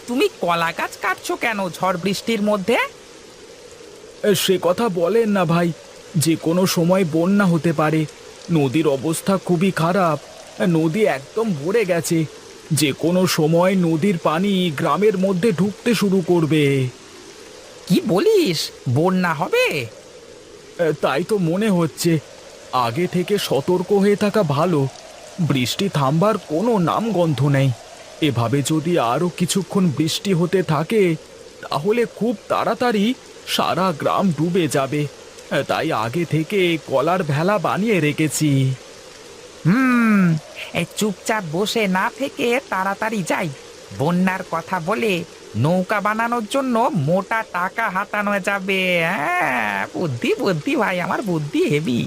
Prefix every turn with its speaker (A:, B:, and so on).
A: তুমি কলা গাছ কাটছো কেন ঝড় বৃষ্টির মধ্যে?
B: সে কথা বলেন না ভাই, যে কোনো সময় বন্যা হতে পারে। নদীর অবস্থা খুবই খারাপ। নদী একদম ভরে গেছে। যে কোনো সময় নদীর পানি গ্রামের মধ্যে ঢুকতে শুরু করবে।
A: কি বলিস, বন্যা হবে?
B: তাই তো মনে হচ্ছে। আগে থেকে সতর্ক হয়ে থাকা ভালো। বৃষ্টি থামবার কোনো নামগন্ধ নেই। এভাবে যদি আরো কিছুক্ষণ বৃষ্টি হতে থাকে, তাহলে খুব তাড়াতাড়ি সারা গ্রাম ডুবে যাবে। তাই আগে থেকে কলার ভেলা বানিয়ে রেখেছি।
A: হুম, এই চুপচাপ বসে না থেকে তাড়াতাড়ি যাই। বন্যার কথা বলে নৌকা বানানোর জন্য মোটা টাকা হাতানো যাবে। হ্যাঁ, বুদ্ধি বুদ্ধি ভাই, আমার বুদ্ধি হেভি।